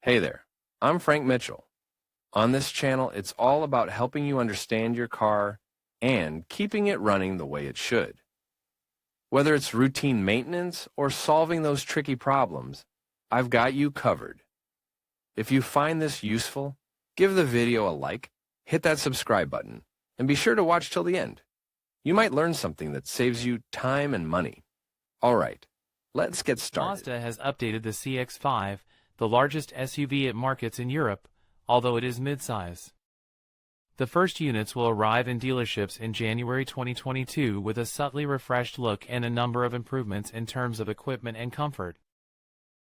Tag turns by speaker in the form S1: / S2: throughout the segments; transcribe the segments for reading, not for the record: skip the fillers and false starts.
S1: Hey there, I'm Frank Mitchell. On this channel, it's all about helping you understand your car and keeping it running the way it should. Whether it's routine maintenance or solving those tricky problems, I've got you covered. If you find this useful, give the video a like, hit that subscribe button, and be sure to watch till the end. You might learn something that saves you time and money. All right, let's get started.
S2: Mazda has updated the CX-5, the largest SUV it markets in Europe, although it is midsize. The first units will arrive in dealerships in January 2022 with a subtly refreshed look and a number of improvements in terms of equipment and comfort.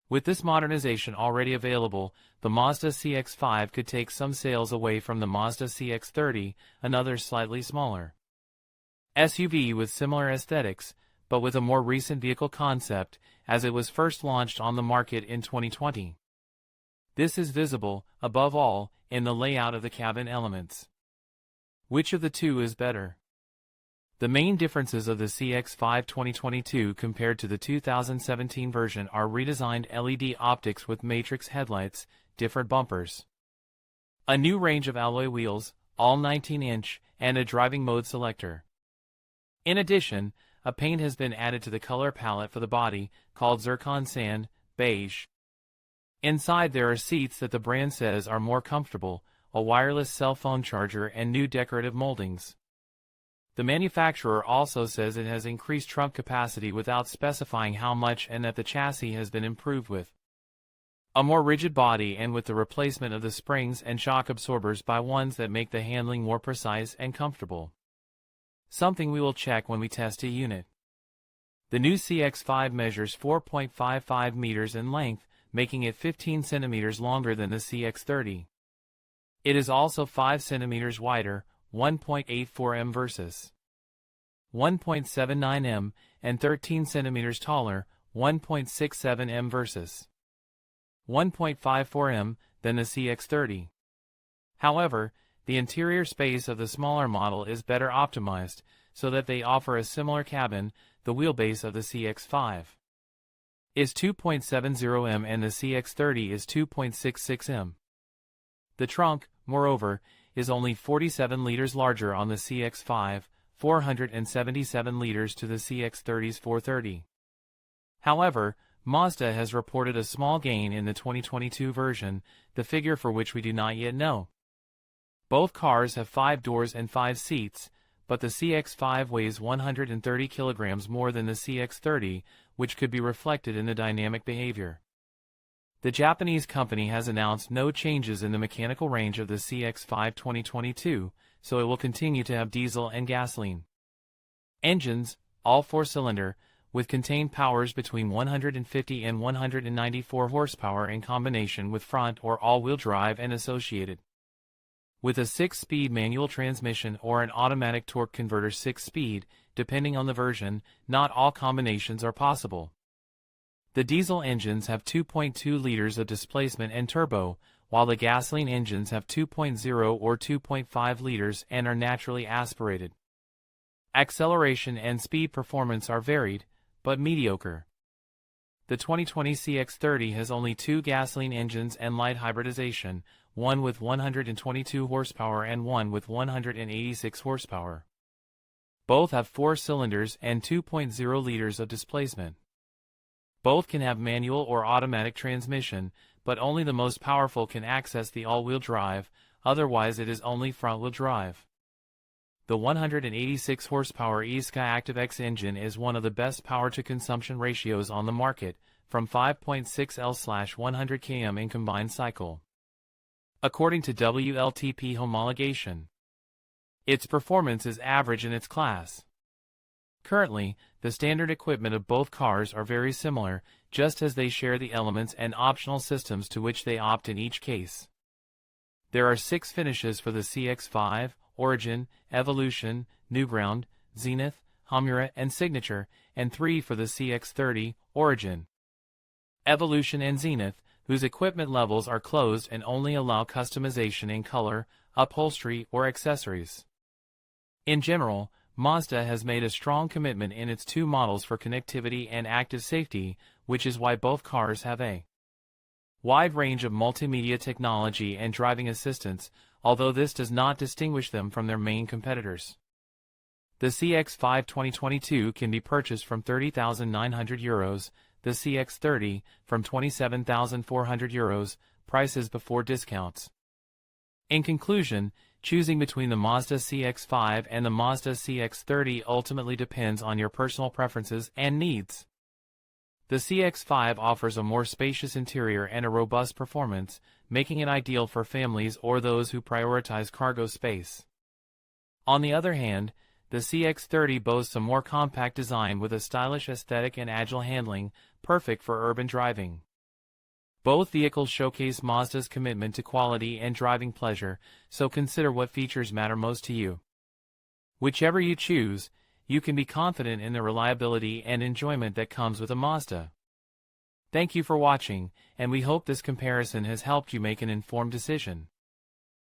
S2: With this modernization already available, the Mazda CX-5 could take some sales away from the Mazda CX-30, another slightly smaller SUV with similar aesthetics, but with a more recent vehicle concept, as it was first launched on the market in 2020. This is visible, above all, in the layout of the cabin elements. Which of the two is better? The main differences of the CX-5 2022 compared to the 2017 version are redesigned LED optics with matrix headlights, different bumpers, a new range of alloy wheels, all 19-inch, and a driving mode selector. In addition, a paint has been added to the color palette for the body, called Zircon Sand, Beige. Inside there are seats that the brand says are more comfortable, a wireless cell phone charger and new decorative moldings. The manufacturer also says it has increased trunk capacity without specifying how much and that the chassis has been improved with a more rigid body and with the replacement of the springs and shock absorbers by ones that make the handling more precise and comfortable. Something we will check when we test a unit. The new CX-5 measures 4.55 meters in length, making it 15 centimeters longer than the CX-30. It is also 5 centimeters wider, 1.84 m versus 1.79 m, and 13 centimeters taller, 1.67 m versus 1.54 m, than the CX-30. However, the interior space of the smaller model is better optimized, so that they offer a similar cabin. The wheelbase of the CX-5 is 2.70 m and the CX-30 is 2.66 m. The trunk, moreover, is only 47 liters larger on the CX-5, 477 liters to the CX-30's 430. However, Mazda has reported a small gain in the 2022 version, the figure for which we do not yet know. Both cars have 5 doors and 5 seats, but the CX-5 weighs 130 kilograms more than the CX-30, which could be reflected in the dynamic behavior. The Japanese company has announced no changes in the mechanical range of the CX-5 2022, so it will continue to have diesel and gasoline engines, all 4-cylinder, with contained powers between 150 and 194 horsepower in combination with front or all-wheel drive and associated with a 6-speed manual transmission or an automatic torque converter 6-speed, depending on the version. Not all combinations are possible. The diesel engines have 2.2 liters of displacement and turbo, while the gasoline engines have 2.0 or 2.5 liters and are naturally aspirated. Acceleration and speed performance are varied, but mediocre. The 2020 CX-30 has only 2 gasoline engines and light hybridization, one with 122 horsepower and one with 186 horsepower. Both have 4 cylinders and 2.0 liters of displacement. Both can have manual or automatic transmission, but only the most powerful can access the all-wheel drive, otherwise it is only front-wheel drive. The 186 horsepower eSkyActiv X engine is one of the best power-to-consumption ratios on the market, from 5.6 L/100 km in combined cycle, according to WLTP homologation. Its performance is average in its class. Currently, the standard equipment of both cars are very similar, just as they share the elements and optional systems to which they opt in each case. There are 6 finishes for the CX-5, Origin, Evolution, Newground, Zenith, Hamura, and Signature, and 3 for the CX-30, Origin, Evolution and Zenith, whose equipment levels are closed and only allow customization in color, upholstery, or accessories. In general, Mazda has made a strong commitment in its 2 models for connectivity and active safety, which is why both cars have a wide range of multimedia technology and driving assistance, although this does not distinguish them from their main competitors. The CX-5 2022 can be purchased from €30,900, the CX-30 from €27,400, prices before discounts. In conclusion, choosing between the Mazda CX-5 and the Mazda CX-30 ultimately depends on your personal preferences and needs. The CX-5 offers a more spacious interior and a robust performance, making it ideal for families or those who prioritize cargo space. On the other hand, the CX-30 boasts a more compact design with a stylish aesthetic and agile handling, perfect for urban driving. Both vehicles showcase Mazda's commitment to quality and driving pleasure, so consider what features matter most to you. Whichever you choose, you can be confident in the reliability and enjoyment that comes with a Mazda. Thank you for watching, and we hope this comparison has helped you make an informed decision.